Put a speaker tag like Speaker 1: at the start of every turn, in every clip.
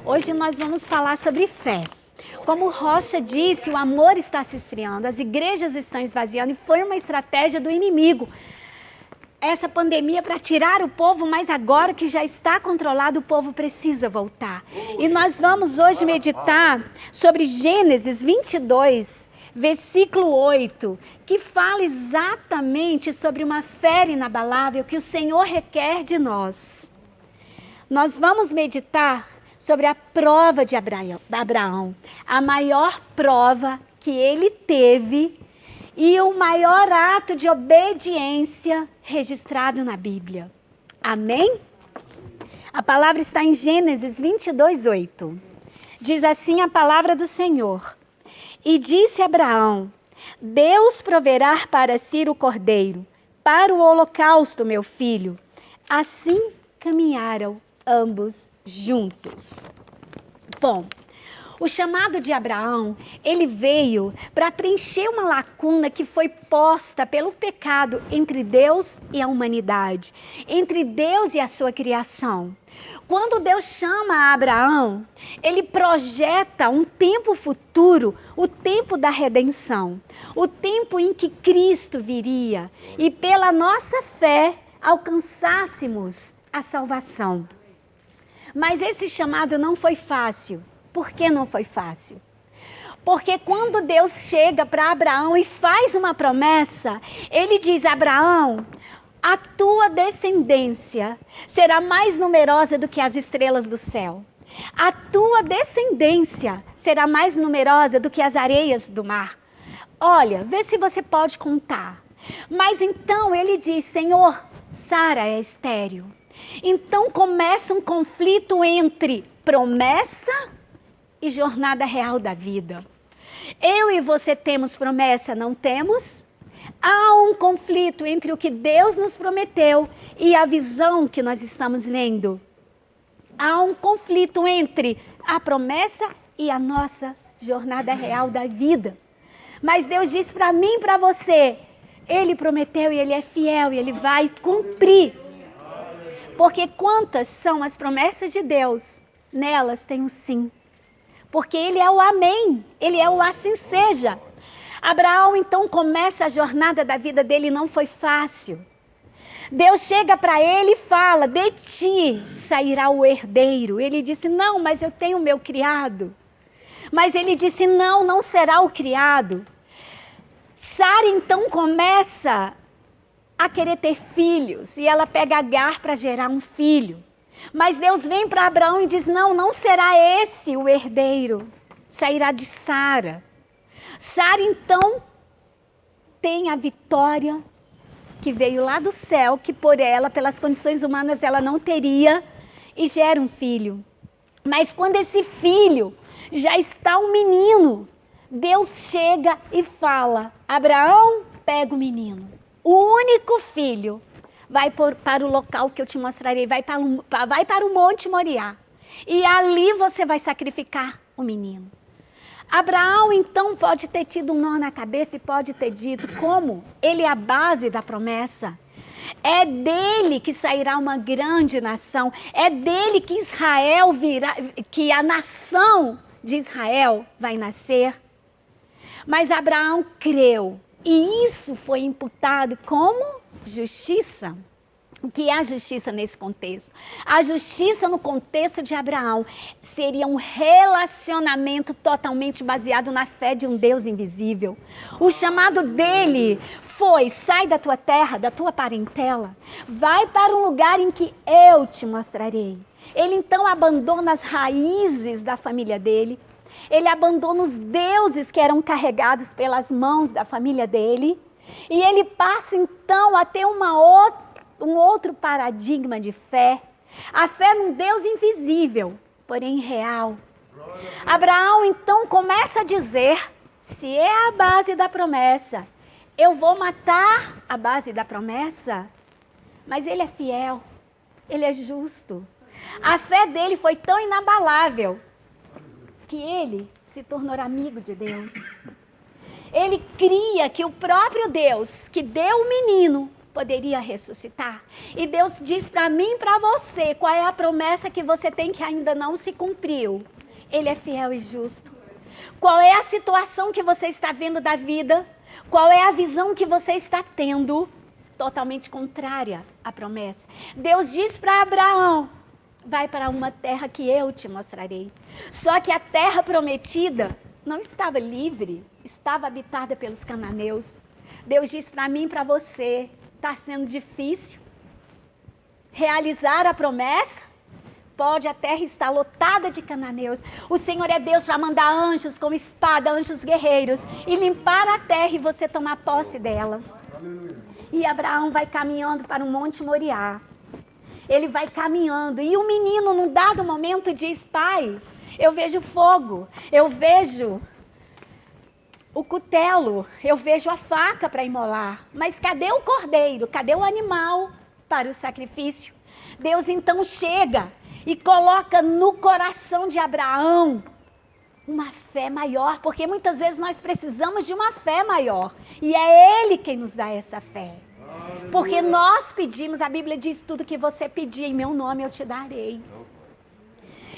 Speaker 1: Hoje nós vamos falar sobre fé. Como Rocha disse, o amor está se esfriando, as igrejas estão esvaziando e foi uma estratégia do inimigo. Essa pandemia para tirar o povo, mas agora que já está controlado, o povo precisa voltar. E nós vamos hoje meditar sobre Gênesis 22, versículo 8, que fala exatamente sobre uma fé inabalável que o Senhor requer de nós. Nós vamos meditar sobre a prova de Abraão, a maior prova que ele teve e o maior ato de obediência registrado na Bíblia. Amém? A palavra está em Gênesis 22, 8. Diz assim a palavra do Senhor. E disse Abraão, Deus proverá para si o cordeiro, para o holocausto, meu filho. Assim caminharam ambos juntos. Bom, o chamado de Abraão, ele veio para preencher uma lacuna que foi posta pelo pecado entre Deus e a humanidade, entre Deus e a sua criação. Quando Deus chama Abraão, ele projeta um tempo futuro, o tempo da redenção, o tempo em que Cristo viria e pela nossa fé alcançássemos a salvação. Mas esse chamado não foi fácil. Por que não foi fácil? Porque quando Deus chega para Abraão e faz uma promessa, ele diz, Abraão, a tua descendência será mais numerosa do que as estrelas do céu. A tua descendência será mais numerosa do que as areias do mar. Olha, vê se você pode contar. Mas então ele diz, Senhor, Sara é estéril. Então começa um conflito entre promessa e jornada real da vida. Eu e você temos promessa, não temos? Há um conflito entre o que Deus nos prometeu e a visão que nós estamos vendo. Há um conflito entre a promessa e a nossa jornada real da vida. Mas Deus diz para mim e para você, Ele prometeu e Ele é fiel e Ele vai cumprir. Porque quantas são as promessas de Deus, nelas tem um sim. Porque Ele é o amém, Ele é o assim seja. Abraão então começa a jornada da vida dele, não foi fácil. Deus chega para ele e fala, de ti sairá o herdeiro. Ele disse, não, mas eu tenho meu criado. Mas ele disse, não, não será o criado. Sara então começa a querer ter filhos, e ela pega Agar para gerar um filho. Mas Deus vem para Abraão e diz, não, não será esse o herdeiro, sairá de Sara. Sara então tem a vitória que veio lá do céu, que por ela, pelas condições humanas, ela não teria, e gera um filho. Mas quando esse filho já está um menino, Deus chega e fala, Abraão, pega o menino. O único filho vai para o local que eu te mostrarei, vai para o Monte Moriá. E ali você vai sacrificar o menino. Abraão então pode ter tido um nó na cabeça e pode ter dito, como ele é a base da promessa. É dele que sairá uma grande nação. É dele que Israel virá, que a nação de Israel vai nascer. Mas Abraão creu. E isso foi imputado como justiça. O que é a justiça nesse contexto? A justiça no contexto de Abraão seria um relacionamento totalmente baseado na fé de um Deus invisível. O chamado dele foi, sai da tua terra, da tua parentela, vai para um lugar em que eu te mostrarei. Ele então abandona as raízes da família dele. Ele abandona os deuses que eram carregados pelas mãos da família dele. E ele passa então a ter um outro paradigma de fé. A fé num Deus invisível, porém real. Abraão então começa a dizer, se é a base da promessa, eu vou matar a base da promessa. Mas ele é fiel, ele é justo. A fé dele foi tão inabalável que ele se tornou amigo de Deus. Ele cria que o próprio Deus, que deu o menino, poderia ressuscitar? E Deus diz para mim e para você, qual é a promessa que você tem que ainda não se cumpriu. Ele é fiel e justo. Qual é a situação que você está vendo da vida? Qual é a visão que você está tendo? Totalmente contrária à promessa. Deus diz para Abraão, vai para uma terra que eu te mostrarei. Só que a terra prometida não estava livre, estava habitada pelos cananeus. Deus diz para mim e para você, está sendo difícil realizar a promessa? Pode, a terra estar lotada de cananeus. O Senhor é Deus para mandar anjos com espada, anjos guerreiros, e limpar a terra e você tomar posse dela. Aleluia. E Abraão vai caminhando para o Monte Moriá. Ele vai caminhando, e o menino, num dado momento, diz, pai, eu vejo fogo, eu vejo o cutelo, eu vejo a faca para imolar, mas cadê o cordeiro, cadê o animal para o sacrifício? Deus então chega e coloca no coração de Abraão uma fé maior, porque muitas vezes nós precisamos de uma fé maior, e é Ele quem nos dá essa fé. Porque nós pedimos, a Bíblia diz, tudo que você pedir em meu nome eu te darei.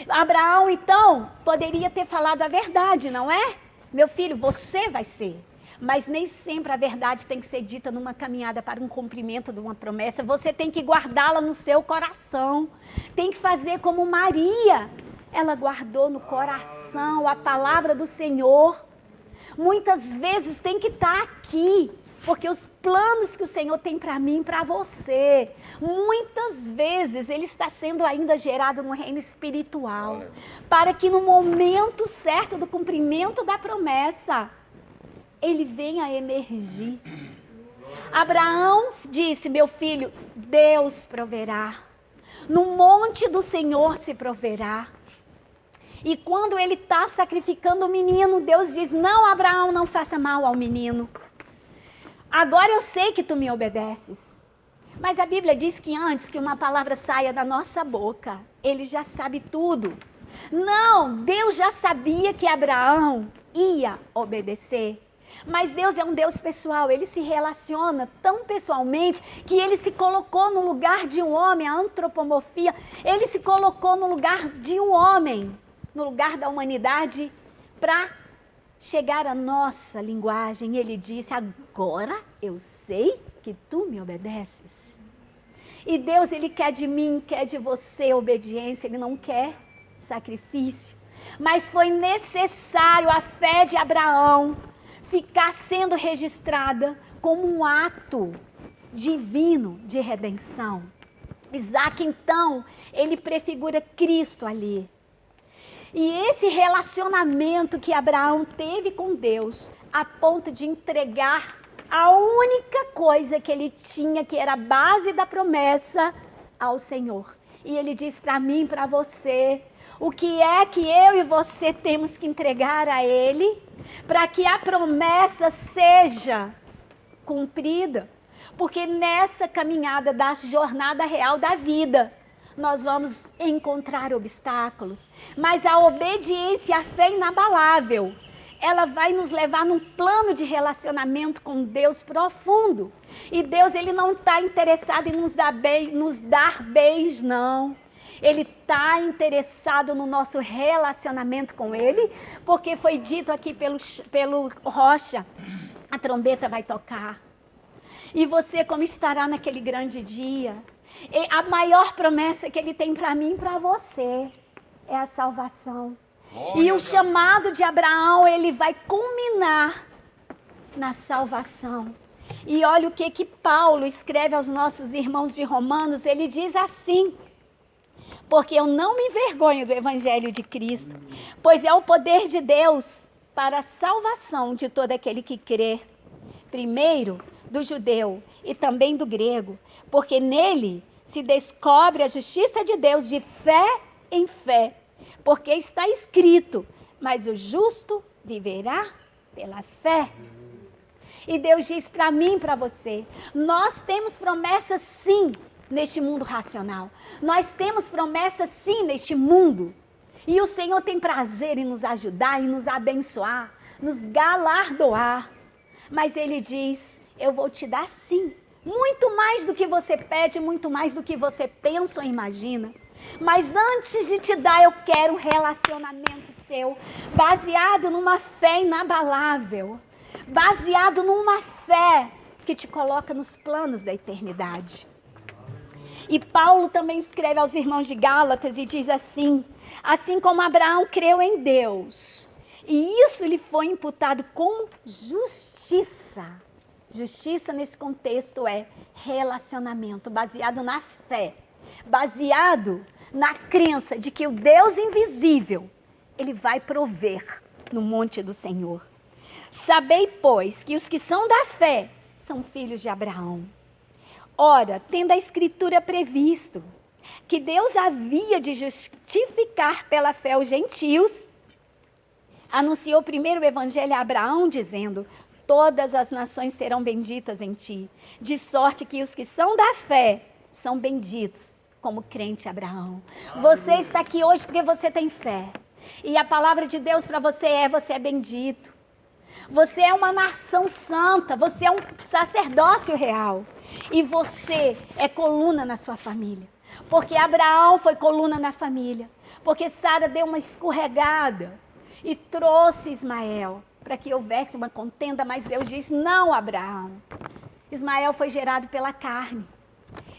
Speaker 1: Abraão então poderia ter falado a verdade, não é? Meu filho, você vai ser. Mas nem sempre a verdade tem que ser dita numa caminhada para um cumprimento de uma promessa. Você tem que guardá-la no seu coração. Tem que fazer como Maria. Ela guardou no coração a palavra do Senhor. Muitas vezes tem que estar aqui. Porque os planos que o Senhor tem para mim e para você, muitas vezes ele está sendo ainda gerado no reino espiritual. Para que no momento certo do cumprimento da promessa, ele venha a emergir. Abraão disse, meu filho, Deus proverá. No monte do Senhor se proverá. E quando ele está sacrificando o menino, Deus diz, não, Abraão, não faça mal ao menino. Agora eu sei que tu me obedeces. Mas a Bíblia diz que antes que uma palavra saia da nossa boca, ele já sabe tudo. Não, Deus já sabia que Abraão ia obedecer. Mas Deus é um Deus pessoal, ele se relaciona tão pessoalmente que ele se colocou no lugar de um homem, a antropomorfia, ele se colocou no lugar de um homem, no lugar da humanidade, para chegar à nossa linguagem. Ele disse, agora eu sei que tu me obedeces. E Deus, ele quer de mim, quer de você obediência, ele não quer sacrifício. Mas foi necessário a fé de Abraão ficar sendo registrada como um ato divino de redenção. Isaac, então, ele prefigura Cristo ali. E esse relacionamento que Abraão teve com Deus, a ponto de entregar a única coisa que ele tinha, que era a base da promessa, ao Senhor. E ele diz para mim e para você, o que é que eu e você temos que entregar a Ele, para que a promessa seja cumprida. Porque nessa caminhada da jornada real da vida, nós vamos encontrar obstáculos, mas a obediência, a fé inabalável, ela vai nos levar num plano de relacionamento com Deus profundo. E Deus, ele não está interessado em nos dar bens, não. Ele está interessado no nosso relacionamento com Ele, porque foi dito aqui pelo Rocha, a trombeta vai tocar. E você como estará naquele grande dia? E a maior promessa que Ele tem para mim e para você é a salvação. E o chamado de Abraão, ele vai culminar na salvação. E olha o que Paulo escreve aos nossos irmãos de Romanos, ele diz assim: porque eu não me envergonho do evangelho de Cristo, pois é o poder de Deus para a salvação de todo aquele que crê, primeiro do judeu e também do grego, porque nele se descobre a justiça de Deus de fé em fé, porque está escrito, mas o justo viverá pela fé. E Deus diz para mim e para você, nós temos promessas sim neste mundo racional. Nós temos promessas sim neste mundo. E o Senhor tem prazer em nos ajudar, em nos abençoar, nos galardoar. Mas Ele diz, eu vou te dar sim Muito mais do que você pede, muito mais do que você pensa ou imagina. Mas antes de te dar, eu quero um relacionamento seu, baseado numa fé inabalável, baseado numa fé que te coloca nos planos da eternidade. E Paulo também escreve aos irmãos de Gálatas e diz assim como Abraão creu em Deus, e isso lhe foi imputado como justiça. Justiça nesse contexto é relacionamento, baseado na fé, baseado na crença de que o Deus invisível, ele vai prover no monte do Senhor. Sabei, pois, que os que são da fé são filhos de Abraão. Ora, tendo a Escritura previsto que Deus havia de justificar pela fé os gentios, anunciou primeiro o evangelho a Abraão, dizendo: todas as nações serão benditas em ti, de sorte que os que são da fé são benditos, como crente Abraão. Você está aqui hoje porque você tem fé. E a palavra de Deus para você é bendito. Você é uma nação santa, você é um sacerdócio real. E você é coluna na sua família. Porque Abraão foi coluna na família. Porque Sara deu uma escorregada e trouxe Ismael para que houvesse uma contenda, mas Deus disse: não, Abraão. Ismael foi gerado pela carne.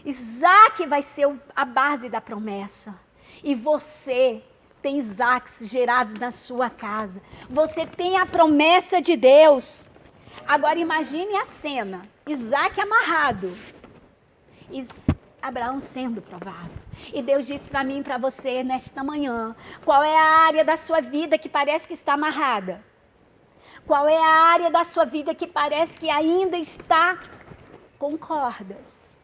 Speaker 1: Isaac vai ser a base da promessa. E você tem Isaques gerados na sua casa. Você tem a promessa de Deus. Agora imagine a cena. Isaac amarrado. Abraão sendo provado. E Deus disse para mim e para você nesta manhã: qual é a área da sua vida que parece que está amarrada? Qual é a área da sua vida que parece que ainda está com cordas?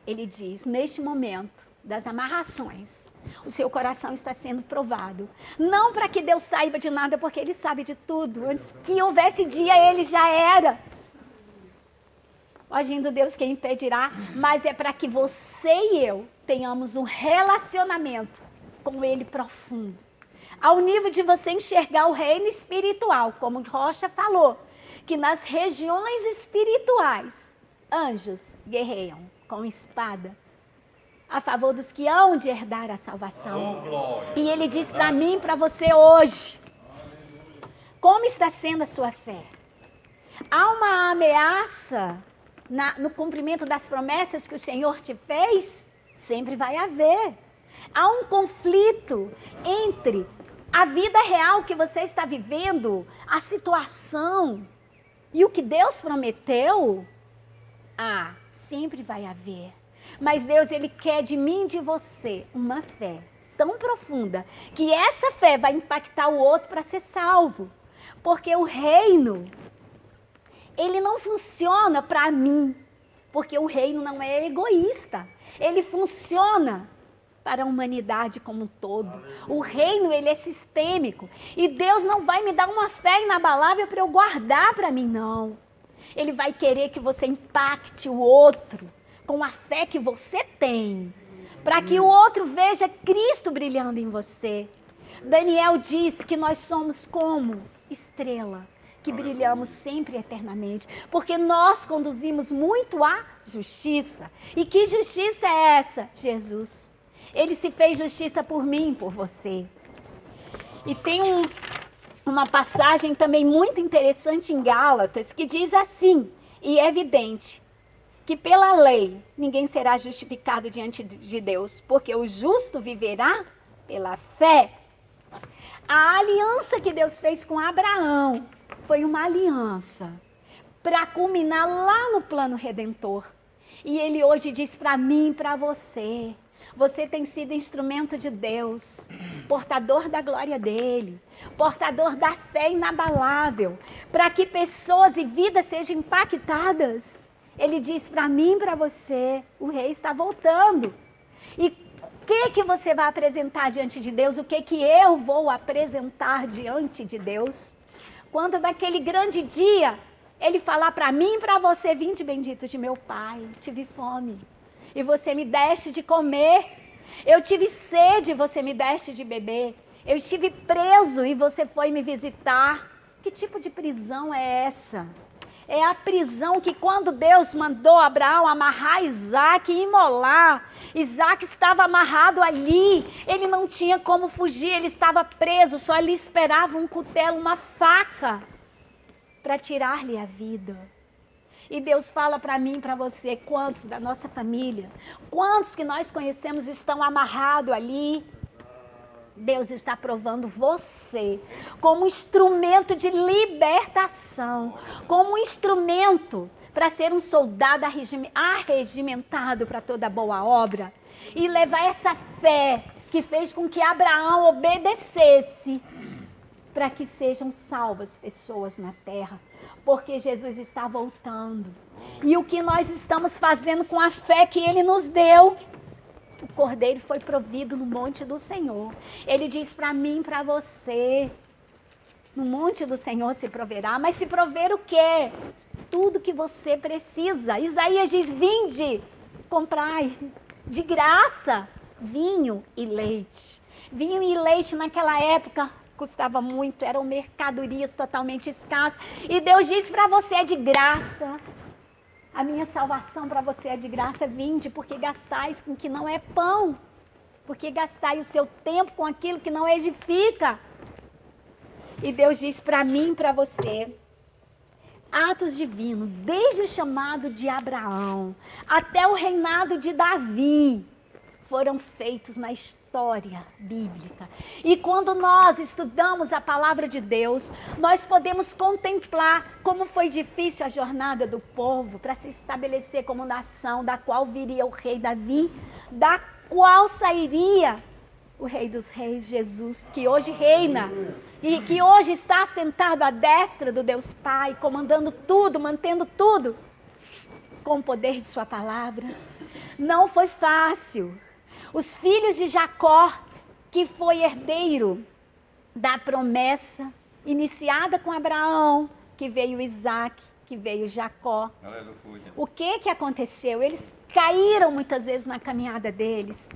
Speaker 1: Ele diz: neste momento das amarrações, o seu coração está sendo provado. Não para que Deus saiba de nada, porque Ele sabe de tudo. Antes que houvesse dia, Ele já era. Agindo Deus, quem impedirá? Mas é para que você e eu tenhamos um relacionamento com Ele profundo. Ao nível de você enxergar o reino espiritual, como Rocha falou, que nas regiões espirituais, anjos guerreiam com espada a favor dos que hão de herdar a salvação. E ele diz para mim e para você hoje: como está sendo a sua fé? Há uma ameaça no cumprimento das promessas que o Senhor te fez? Sempre vai haver. Há um conflito entre a vida real que você está vivendo, a situação, e o que Deus prometeu? Sempre vai haver. Mas Deus, Ele quer de mim e de você uma fé tão profunda, que essa fé vai impactar o outro para ser salvo. Porque o reino, ele não funciona para mim, porque o reino não é egoísta. Ele funciona para a humanidade como um todo. O reino, ele é sistêmico. E Deus não vai me dar uma fé inabalável para eu guardar para mim, não. Ele vai querer que você impacte o outro com a fé que você tem, para que o outro veja Cristo brilhando em você. Daniel disse que nós somos como estrela, que brilhamos sempre eternamente, porque nós conduzimos muito a justiça. E que justiça é essa? Jesus. Ele se fez justiça por mim, por você. E tem uma passagem também muito interessante em Gálatas, que diz assim, e é evidente, que pela lei ninguém será justificado diante de Deus, porque o justo viverá pela fé. A aliança que Deus fez com Abraão foi uma aliança para culminar lá no plano redentor. E Ele hoje diz para mim e para você: você tem sido instrumento de Deus, portador da glória dEle, portador da fé inabalável, para que pessoas e vidas sejam impactadas. Ele diz para mim e para você: o rei está voltando. E o que você vai apresentar diante de Deus? O que eu vou apresentar diante de Deus? Quando naquele grande dia, Ele falar para mim e para você: vinde bendito de meu Pai, tive fome e você me deste de comer. Eu tive sede e você me deste de beber. Eu estive preso e você foi me visitar. Que tipo de prisão é essa? É a prisão que quando Deus mandou Abraão amarrar Isaac e imolar, Isaac estava amarrado ali, ele não tinha como fugir, ele estava preso, só lhe esperava um cutelo, uma faca, para tirar-lhe a vida. E Deus fala para mim e para você, quantos da nossa família, quantos que nós conhecemos estão amarrados ali. Deus está provando você como instrumento de libertação, como instrumento para ser um soldado arregimentado para toda boa obra e levar essa fé que fez com que Abraão obedecesse para que sejam salvas pessoas na terra, porque Jesus está voltando. E o que nós estamos fazendo com a fé que Ele nos deu? O cordeiro foi provido no monte do Senhor. Ele diz para mim e para você, no monte do Senhor se proverá, mas se prover o quê? Tudo que você precisa. Isaías diz, vinde, comprai de graça vinho e leite. Vinho e leite naquela época custava muito, eram mercadorias totalmente escassas. E Deus disse para você, é de graça. A minha salvação para você é de graça, vinde, porque gastais com o que não é pão, porque gastai o seu tempo com aquilo que não edifica. E Deus diz para mim e para você, atos divinos, desde o chamado de Abraão até o reinado de Davi, foram feitos na história bíblica. E quando nós estudamos a palavra de Deus, nós podemos contemplar como foi difícil a jornada do povo para se estabelecer como nação, da qual viria o rei Davi, da qual sairia o rei dos reis, Jesus, que hoje reina e que hoje está sentado à destra do Deus Pai, comandando tudo, mantendo tudo com o poder de sua palavra. Não foi fácil. Os filhos de Jacó, que foi herdeiro da promessa iniciada com Abraão, que veio Isaac, que veio Jacó.
Speaker 2: Aleluia.
Speaker 1: O que aconteceu? Eles caíram muitas vezes na caminhada deles.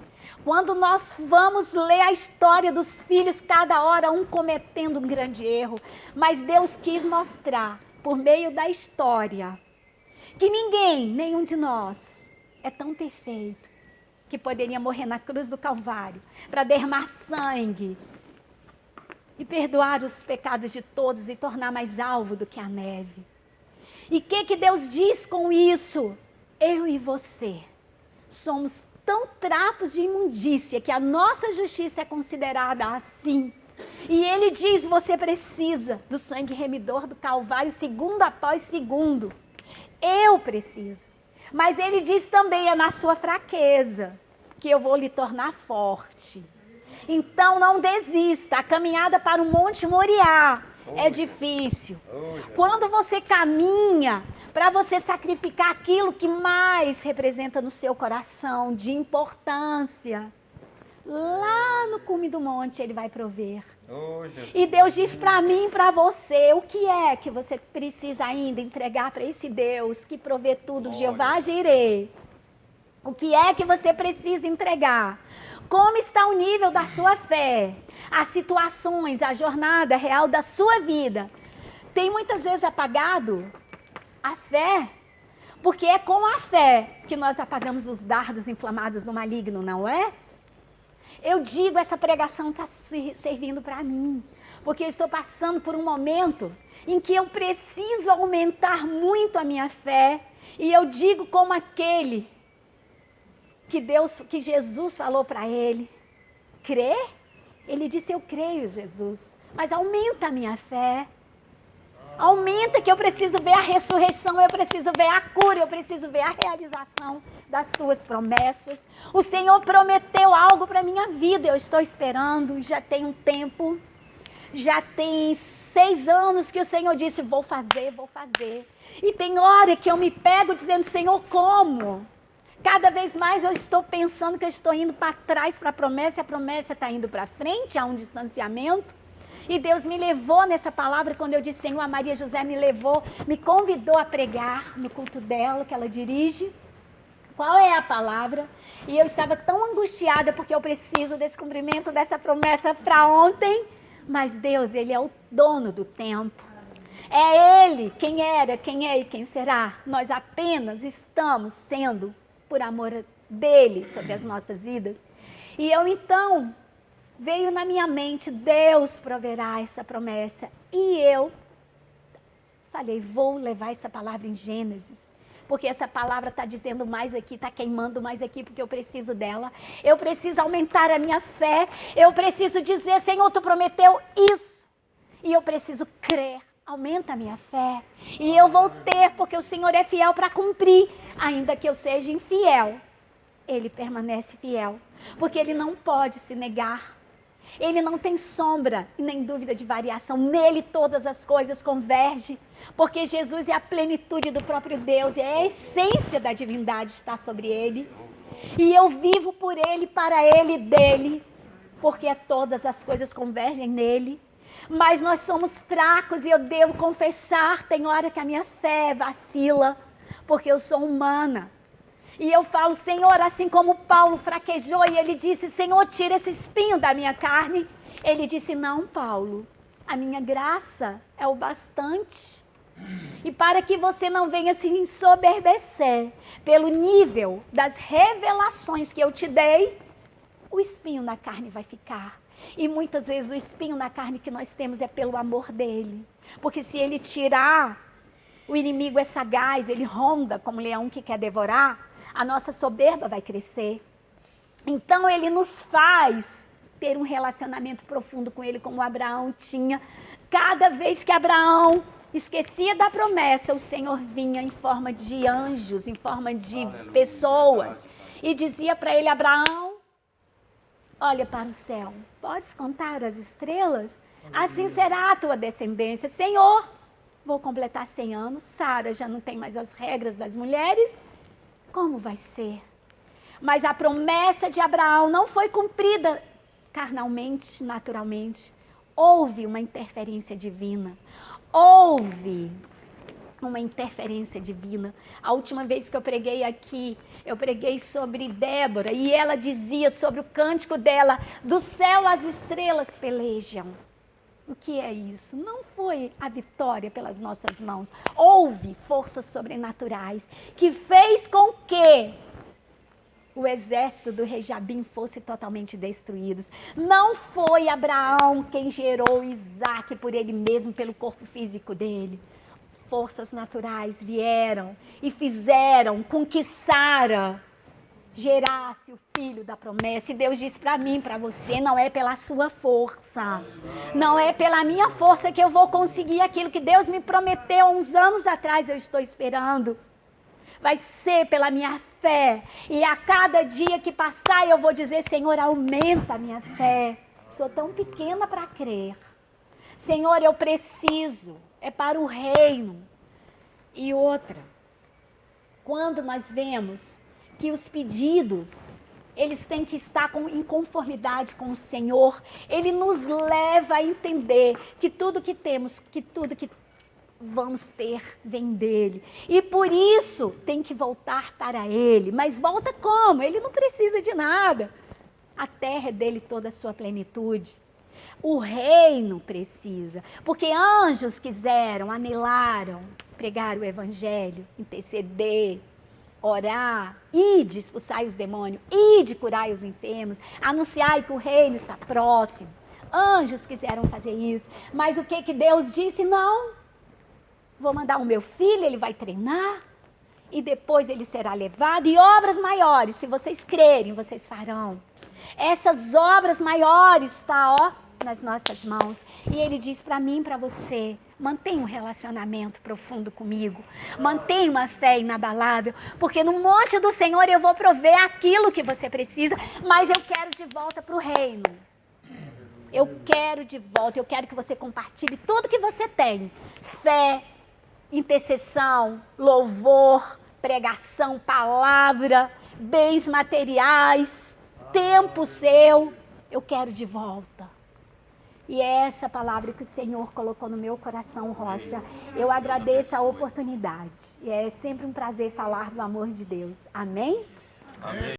Speaker 1: Quando nós vamos ler a história dos filhos, cada hora um cometendo um grande erro, mas Deus quis mostrar, por meio da história, que ninguém, nenhum de nós, é tão perfeito que poderia morrer na cruz do Calvário para derramar sangue e perdoar os pecados de todos e tornar mais alvo do que a neve. E o que Deus diz com isso? Eu e você somos tão trapos de imundícia que a nossa justiça é considerada assim. E Ele diz, você precisa do sangue remidor do Calvário, segundo após segundo. Eu preciso. Mas Ele diz também, é na sua fraqueza que eu vou lhe tornar forte. Então não desista, a caminhada para o Monte Moriá é difícil. Quando você caminha para você sacrificar aquilo que mais representa no seu coração de importância, lá no cume do monte Ele vai prover. E Deus diz para mim e para você, o que é que você precisa ainda entregar para esse Deus que provê tudo, Jeová Jireh? O que é que você precisa entregar? Como está o nível da sua fé? As situações, a jornada real da sua vida tem muitas vezes apagado a fé? Porque é com a fé que nós apagamos os dardos inflamados do maligno, não é? Eu digo, essa pregação está servindo para mim, porque eu estou passando por um momento em que eu preciso aumentar muito a minha fé, e eu digo como aquele que Jesus falou para ele, crê? Ele disse, eu creio, Jesus, mas aumenta a minha fé. Aumenta, que eu preciso ver a ressurreição, eu preciso ver a cura, eu preciso ver a realização das suas promessas. O Senhor prometeu algo para a minha vida, eu estou esperando, já tem um tempo, já tem 6 anos que o Senhor disse, vou fazer. E tem hora que eu me pego dizendo, Senhor, como? Cada vez mais eu estou pensando que eu estou indo para trás para a promessa, e a promessa está indo para frente, há um distanciamento. E Deus me levou nessa palavra, quando eu disse, Senhor, a Maria José me levou, me convidou a pregar no culto dela, que ela dirige. Qual é a palavra? E eu estava tão angustiada, porque eu preciso desse cumprimento dessa promessa para ontem. Mas Deus, Ele é o dono do tempo. É Ele quem era, quem é e quem será. Nós apenas estamos sendo por amor dele sobre as nossas vidas. E eu então, veio na minha mente, Deus proverá essa promessa. E eu falei, vou levar essa palavra em Gênesis. Porque essa palavra está dizendo mais aqui, está queimando mais aqui, porque eu preciso dela. Eu preciso aumentar a minha fé. Eu preciso dizer, Senhor, tu prometeu isso. E eu preciso crer. Aumenta a minha fé. E eu vou ter, porque o Senhor é fiel para cumprir. Ainda que eu seja infiel, Ele permanece fiel. Porque Ele não pode se negar. Ele não tem sombra e nem dúvida de variação. Nele todas as coisas convergem. Porque Jesus é a plenitude do próprio Deus. É a essência da divindade está sobre Ele. E eu vivo por Ele, para Ele e dele. Porque todas as coisas convergem nele. Mas nós somos fracos e eu devo confessar. Tem hora que a minha fé vacila. Porque eu sou humana. E eu falo, Senhor, assim como Paulo fraquejou e ele disse, Senhor, tira esse espinho da minha carne. Ele disse, não, Paulo, a minha graça é o bastante. E para que você não venha se ensoberbecer pelo nível das revelações que eu te dei, o espinho na carne vai ficar. E muitas vezes o espinho na carne que nós temos é pelo amor dele. Porque se ele tirar, o inimigo é sagaz, ele ronda como leão que quer devorar, a nossa soberba vai crescer. Então ele nos faz ter um relacionamento profundo com ele, como Abraão tinha. Cada vez que Abraão esquecia da promessa, o Senhor vinha em forma de anjos, em forma de pessoas, e dizia para ele, Abraão, olha para o céu, podes contar as estrelas? Assim será a tua descendência. Senhor, vou completar 100 anos, Sara já não tem mais as regras das mulheres, como vai ser? Mas a promessa de Abraão não foi cumprida carnalmente, naturalmente. Houve uma interferência divina. Houve uma interferência divina. A última vez que eu preguei aqui, eu preguei sobre Débora e ela dizia sobre o cântico dela, do céu as estrelas pelejam. O que é isso? Não foi a vitória pelas nossas mãos. Houve forças sobrenaturais que fez com que o exército do rei Jabim fosse totalmente destruído. Não foi Abraão quem gerou Isaac por ele mesmo, pelo corpo físico dele. Forças naturais vieram e fizeram com que Sara gerasse o filho da promessa. E Deus disse para mim, para você, não é pela sua força, não é pela minha força que eu vou conseguir aquilo que Deus me prometeu há uns anos atrás, eu estou esperando. Vai ser pela minha fé. E a cada dia que passar eu vou dizer, Senhor, aumenta a minha fé. Sou tão pequena para crer. Senhor, eu preciso, é para o reino. E outra, quando nós vemos que os pedidos, eles têm que estar em conformidade com o Senhor, Ele nos leva a entender que tudo que temos, que tudo que vamos ter, vem dEle. E por isso tem que voltar para Ele. Mas volta como? Ele não precisa de nada. A terra é dEle toda a sua plenitude. O reino precisa. Porque anjos quiseram, anelaram pregar o evangelho, interceder, orar, ide expulsai os demônios, ide curai os enfermos, anunciai que o reino está próximo. Anjos quiseram fazer isso, mas o que Deus disse? Não, vou mandar o meu filho, ele vai treinar, e depois ele será levado, e obras maiores, se vocês crerem, vocês farão. Essas obras maiores estão, nas nossas mãos. E ele diz para mim e para você, mantenha um relacionamento profundo comigo, mantenha uma fé inabalável, porque no monte do Senhor eu vou prover aquilo que você precisa, mas eu quero de volta para o reino. Eu quero de volta, eu quero que você compartilhe tudo que você tem. Fé, intercessão, louvor, pregação, palavra, bens materiais, tempo seu, eu quero de volta. E é essa palavra que o Senhor colocou no meu coração, Rocha. Eu agradeço a oportunidade. E é sempre um prazer falar do amor de Deus. Amém? Amém.